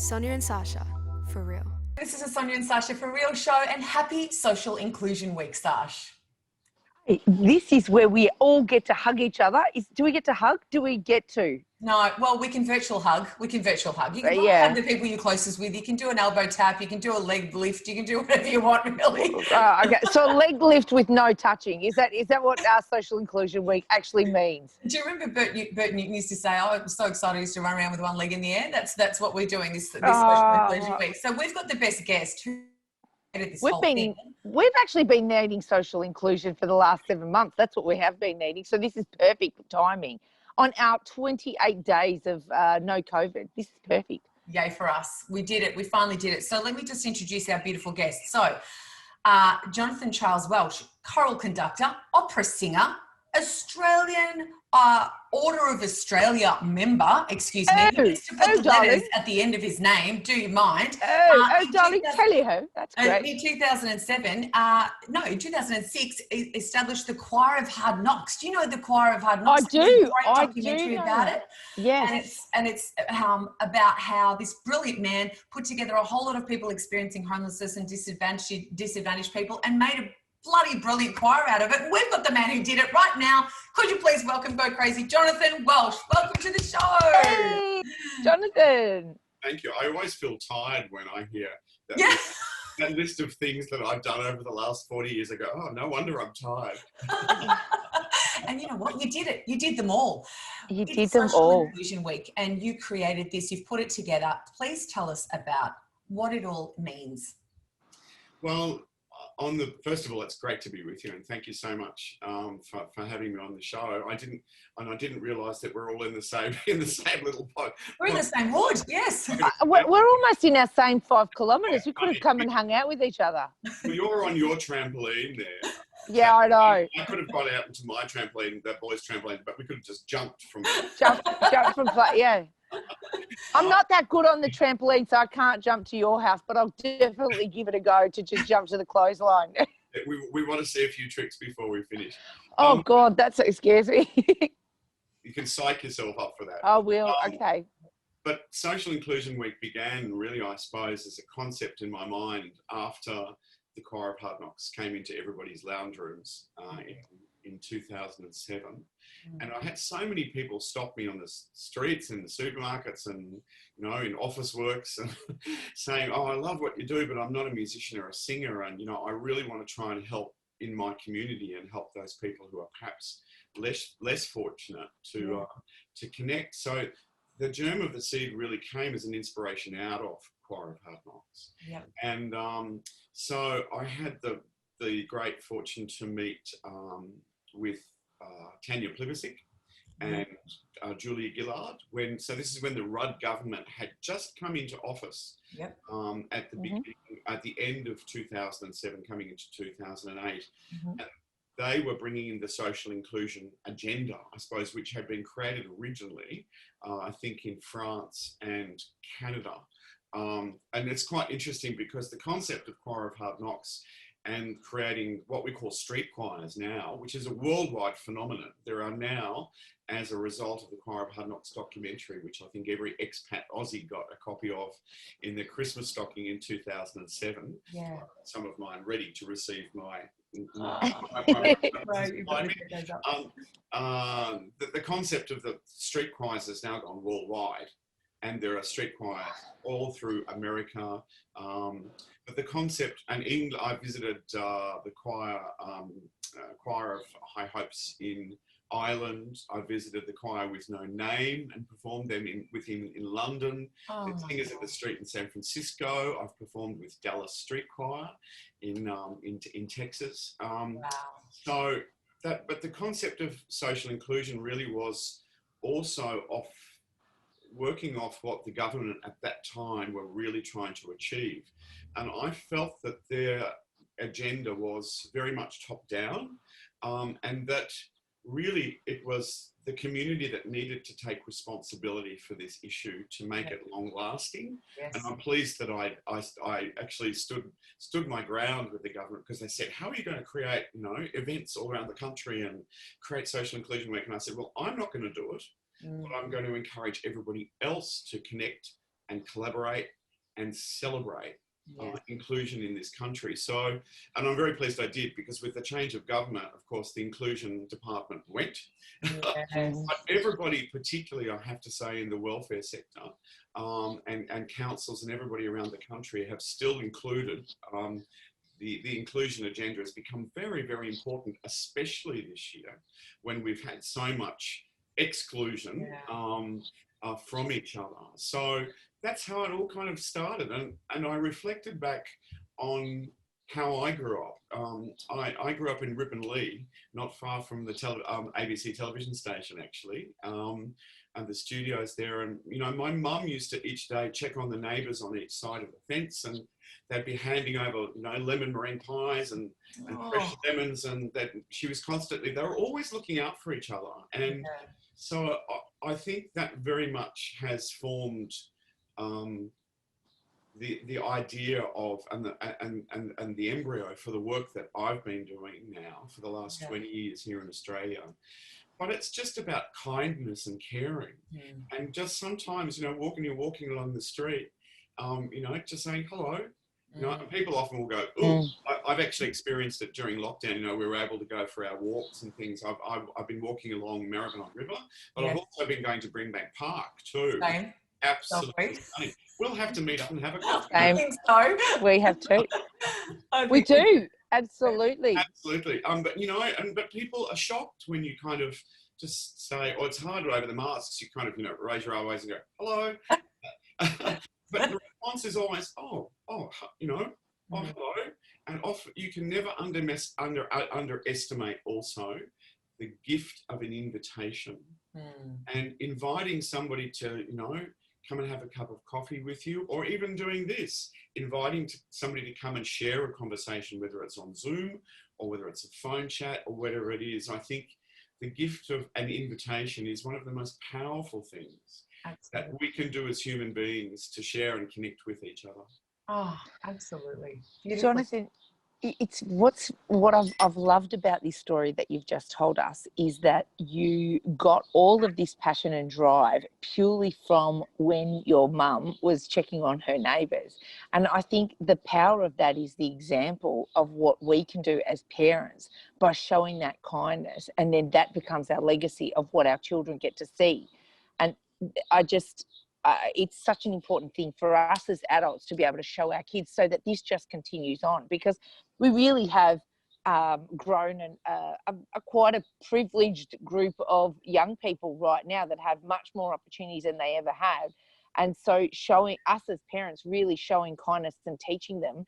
Sonia and Sacha, for real. This is a Sonia and Sacha for Real show, and happy Social Inclusion Week, Sash. This is where we all get to hug each other. Do we get to hug? Do we get to? No, well, we can virtual hug. You can hug the people you're closest with. You can do an elbow tap. You can do a leg lift. You can do whatever you want, really. Okay, so a leg lift with no touching. Is that what our Social Inclusion Week actually means? Do you remember Bert Newton used to say, "Oh, I'm so excited, I used to run around with one leg in the air." That's what we're doing this Social Inclusion Week. So we've got the best guest who created this whole thing. We've actually been needing social inclusion for the last 7 months. That's what we have been needing. So this is perfect timing. On our 28 days of no COVID. This is perfect. Yay for us. We did it. We finally did it. So let me just introduce our beautiful guests. So Jonathan Charles Welsh, choral conductor, opera singer, Australian Order of Australia member, excuse me. He needs to put the letters at the end of his name. Do you mind? Darling, tell you who. That's great. In 2007, in 2006, established the Choir of Hard Knocks. Do you know the Choir of Hard Knocks? I do. There's a great documentary about it. Yes. And it's about how this brilliant man put together a whole lot of people experiencing homelessness and disadvantaged people and made a bloody brilliant choir out of it. And we've got the man who did it right now. Could you please welcome, go crazy, Jonathan Welsh. Welcome to the show. Hey, Jonathan. Thank you. I always feel tired when I hear that, that list of things that I've done over the last 40 years. I go, oh, no wonder I'm tired. And you know what? You did it. You did them all. You did them all. Inclusion Week, and you created this. You've put it together. Please tell us about what it all means. Well, first of all, it's great to be with you, and thank you so much for having me on the show. I didn't realise that we're all in the same little pod. We're in the same wood, yes. We're almost in our same 5 kilometres. We could have come and hung out with each other. Well, you're on your trampoline there. Yeah, I know. I could have got out into my trampoline, that boy's trampoline, but we could have just jumped from yeah. I'm not that good on the trampoline, so I can't jump to your house, but I'll definitely give it a go to just jump to the clothesline. We want to see a few tricks before we finish. Oh, God, that so scares me. You can psych yourself up for that. I will, okay. But Social Inclusion Week began really, I suppose, as a concept in my mind after the Choir of Hard Knocks came into everybody's lounge rooms in 2007. And I had so many people stop me on the streets, in the supermarkets and, in office works and saying, oh, I love what you do, but I'm not a musician or a singer. And, I really want to try and help in my community and help those people who are perhaps less fortunate to connect. So the germ of the seed really came as an inspiration out of Choir of Hard Knocks. Yeah. And so I had the great fortune to meet with Tanya Plibersek and Julia Gillard. This is when the Rudd government had just come into office at the beginning, at the end of 2007, coming into 2008. And they were bringing in the social inclusion agenda, I suppose, which had been created originally, I think, in France and Canada. And it's quite interesting because the concept of Choir of Hard Knocks and creating what we call street choirs now, which is a worldwide phenomenon. There are now, as a result of the Choir of Hard Knocks documentary, which I think every expat Aussie got a copy of in their Christmas stocking in 2007. Yeah. Some of mine ready to receive the concept of the street choirs has now gone worldwide. And there are street choirs all through America. But the concept, and England, I visited the choir of High Hopes in Ireland. I visited the choir with No Name and performed them with him in London. The Singers at the Street in San Francisco. I've performed with Dallas Street Choir in Texas. But the concept of social inclusion really was also working off what the government at that time were really trying to achieve. And I felt that their agenda was very much top down, and that really it was the community that needed to take responsibility for this issue to make it long lasting. Yes. And I'm pleased that I actually stood my ground with the government, because they said, how are you going to create, events all around the country and create social inclusion week? And I said, well, I'm not going to do it. But I'm going to encourage everybody else to connect and collaborate and celebrate inclusion in this country. So, and I'm very pleased I did, because with the change of government, of course, the inclusion department went. Yes. But everybody, particularly I have to say in the welfare sector, and councils and everybody around the country have still included, the inclusion agenda has become very, very important, especially this year when we've had so much exclusion from each other. So that's how it all kind of started. And I reflected back on how I grew up. I grew up in Ripponlea, not far from the ABC television station, actually, and the studios there. And, you know, my mum used to each day check on the neighbours on each side of the fence, and they'd be handing over, you know, lemon meringue pies and fresh lemons, and that she was constantly, they were always looking out for each other. And so I think that very much has formed the idea of and the embryo for the work that I've been doing now for the last 20 years here in Australia. But it's just about kindness and caring, and just sometimes, you know, you're walking along the street, you know, just saying hello. You know, and people often will go, "Oh, I've actually experienced it during lockdown." You know, we were able to go for our walks and things. I've been walking along Maribyrnong River, but I've also been going to BRIMBANK Park too. Same. Absolutely stunning. We'll have to meet up and have a coffee. I think so. We have too. We do. Absolutely. Absolutely. But you know, but people are shocked when you kind of just say, "Oh, it's harder over the masks." You kind of, you know, raise your eyes and go, "Hello." But the response is always, oh, you know, oh, hello. And often you can never underestimate also the gift of an invitation, and inviting somebody to, you know, come and have a cup of coffee with you, or even doing this, inviting somebody to come and share a conversation, whether it's on Zoom or whether it's a phone chat or whatever it is. I think the gift of an invitation is one of the most powerful things that we can do as human beings to share and connect with each other. Oh, absolutely. Beautiful. Jonathan, it's what I've loved about this story that you've just told us is that you got all of this passion and drive purely from when your mum was checking on her neighbours. And I think the power of that is the example of what we can do as parents by showing that kindness, and then that becomes our legacy of what our children get to see. And it's such an important thing for us as adults to be able to show our kids, so that this just continues on, because we really have grown quite a privileged group of young people right now that have much more opportunities than they ever have. And so showing us as parents, really showing kindness and teaching them,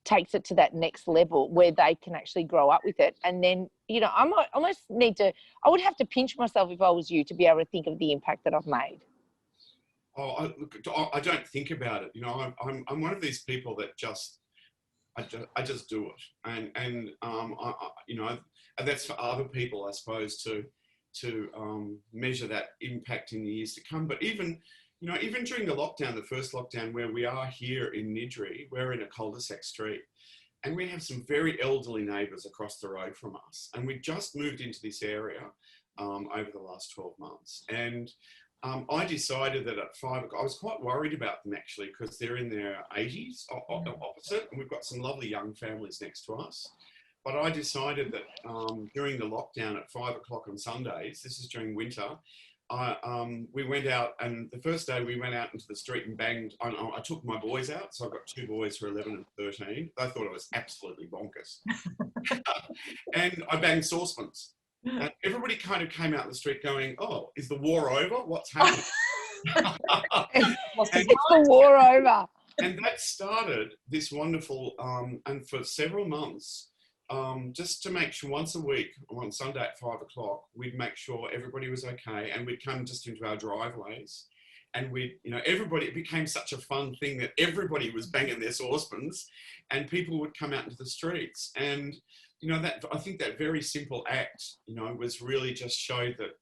takes it to that next level where they can actually grow up with it. And then, you know, I would have to pinch myself if I was you to be able to think of the impact that I've made. Oh, look, I don't think about it. You know, I'm one of these people that I just do it, and you know, and that's for other people, I suppose, to measure that impact in the years to come. But even, you know, even during the lockdown, the first lockdown, where we are here in Niddrie, we're in a cul-de-sac street, and we have some very elderly neighbours across the road from us, and we just moved into this area over the last 12 months, and I decided that at 5 o'clock, I was quite worried about them actually, because they're in their 80s opposite, and we've got some lovely young families next to us. But I decided that during the lockdown at 5 o'clock on Sundays, this is during winter, we went out, and the first day we went out into the street and banged. I took my boys out, so I've got two boys who are 11 and 13. They thought I was absolutely bonkers. And I banged saucepans. And everybody kind of came out in the street going, "Oh, is the war over? What's happening?" It's the war over. And that started this wonderful, and for several months, just to make sure once a week, on Sunday at 5 o'clock, we'd make sure everybody was okay, and we'd come just into our driveways, and we'd, you know, everybody, it became such a fun thing that everybody was banging their saucepans, and people would come out into the streets. And you know, that, I think that very simple act, you know, was really just showed that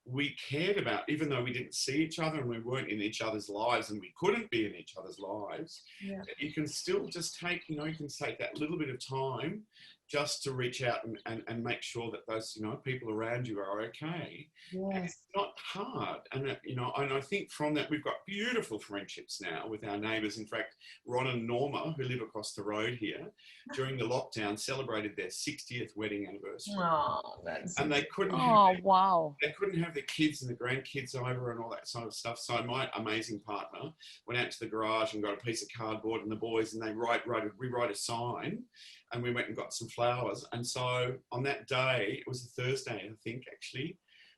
we cared about, even though we didn't see each other and we weren't in each other's lives and we couldn't be in each other's lives, you can still just take, you know, you can take that little bit of time just to reach out and make sure that those, you know, people around you are okay. And Yes. it's not hard. And, you know, and I think from that, we've got beautiful friendships now with our neighbours. In fact, Ron and Norma, who live across the road here, during the lockdown, celebrated their 60th wedding anniversary. Oh, that's And they couldn't Oh, have wow. they couldn't have their kids and the grandkids over and all that sort of stuff. So my amazing partner went out to the garage and got a piece of cardboard and the boys, and they we write a sign, and we went and got some flowers. And so on that day, it was a Thursday, I think, actually,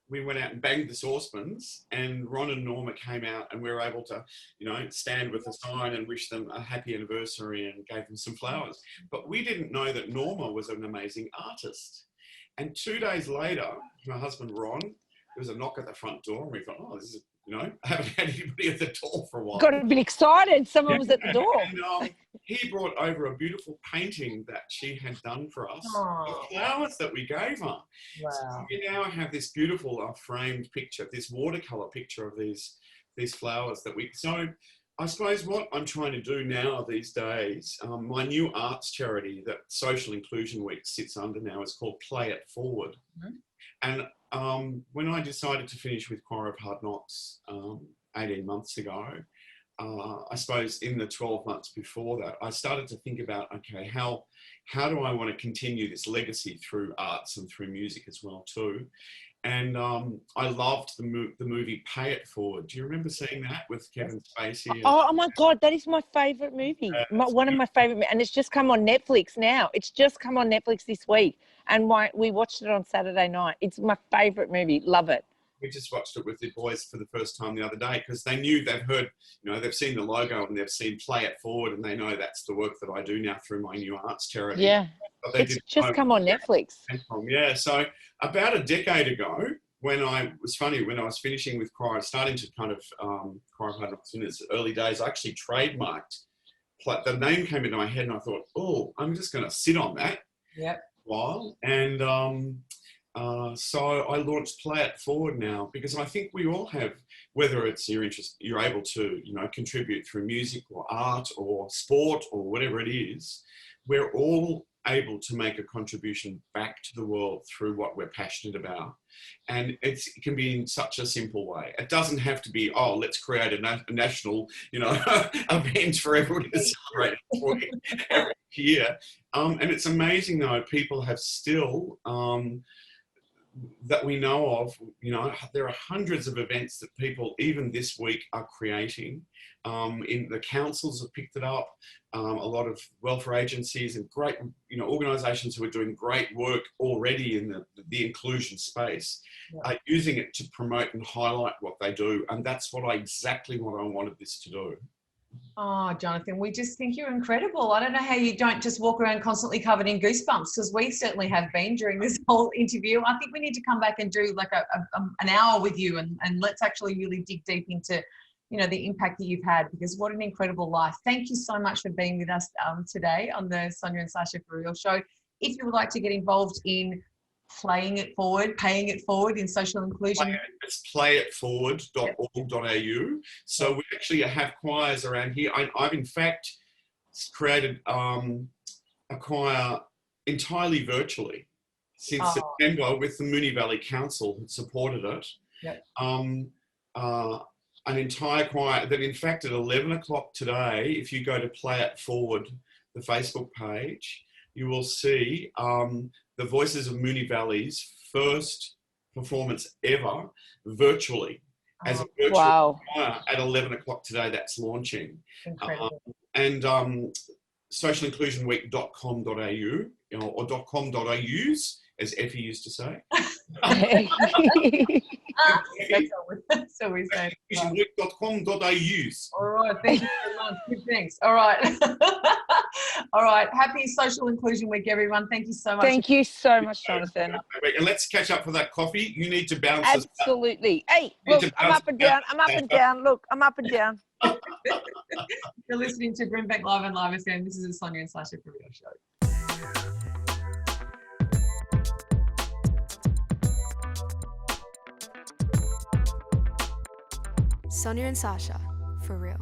we went out and banged the saucepans, and Ron and Norma came out, and we were able to, you know, stand with a sign and wish them a happy anniversary and gave them some flowers. But we didn't know that Norma was an amazing artist. And 2 days later, my husband Ron, there was a knock at the front door, and we thought, oh, this is, you know, I haven't had anybody at the door for a while. Got to be excited. Someone was at the door. And he brought over a beautiful painting that she had done for us, Oh. the flowers that we gave her. Wow. So we now have this beautiful framed picture, this watercolour picture of these flowers that we. So I suppose what I'm trying to do now these days, my new arts charity that Social Inclusion Week sits under now is called Play It Forward. Mm-hmm. And when I decided to finish with Choir of Hard Knocks 18 months ago, I suppose in the 12 months before that, I started to think about, okay, how do I want to continue this legacy through arts and through music as well too? And I loved the movie Pay It Forward. Do you remember seeing that with Kevin Spacey? Oh my God, that is my favourite movie. One of my favourite, and it's just come on Netflix now. It's just come on Netflix this week, and we watched it on Saturday night. It's my favourite movie. Love it. We just watched it with the boys for the first time the other day because they knew, they've heard, you know, they've seen the logo and they've seen Play It Forward, and they know that's the work that I do now through my new arts charity. Yeah, But they it's didn't just know come on Netflix. Yeah, so about a decade ago, when I was finishing with Choir, starting to kind of Choir of Hard Knocks in its early days, I actually trademarked. The name came into my head, and I thought, oh, I'm just going to sit on that. Yep. While and so I launched Play It Forward now, because I think we all have, whether it's your interest, you're able to, you know, contribute through music or art or sport or whatever it is, we're all able to make a contribution back to the world through what we're passionate about. And it can be in such a simple way. It doesn't have to be, oh, let's create a national, you know, event for everybody to celebrate every year. And it's amazing though, people have still, that we know of, you know, there are hundreds of events that people, even this week, are creating. In the councils have picked it up. A lot of welfare agencies and great, you know, organisations who are doing great work already in the inclusion space, are using it to promote and highlight what they do. And that's exactly what I wanted this to do. Oh, Jonathan, we just think you're incredible. I don't know how you don't just walk around constantly covered in goosebumps, because we certainly have been during this whole interview. I think we need to come back and do like an hour with you, and let's actually really dig deep into, you know, the impact that you've had, because what an incredible life. Thank you so much for being with us today on the Sonia and Sacha For Real show. If you would like to get involved in paying it forward in social inclusion. It's playitforward.org.au. So we actually have choirs around here. I've in fact created a choir entirely virtually since September with the Moonee Valley Council who supported it. Yep. An entire choir that, in fact, at 11 o'clock today, if you go to Play It Forward, the Facebook page, you will see the Voices of Moonee Valley's first performance ever virtually, as a virtual choir at 11 o'clock today. That's launching. Incredible. And socialinclusionweek.com.au or .com.aus, as Effie used to say. That's all we say. Socialinclusionweek.com.aus. All right, thank you very much. Good, thanks. All right. All right. Happy Social Inclusion Week, everyone. Thank you so much. Thank you so much, Jonathan. And let's catch up for that coffee. You need to bounce. Absolutely. Hey, look, I'm up and down. I'm up and down. Look, I'm up and down. You're listening to BRIMBANK Live and Live FM. This is the Sonia and Sacha For Real show. Sonia and Sacha, For Real.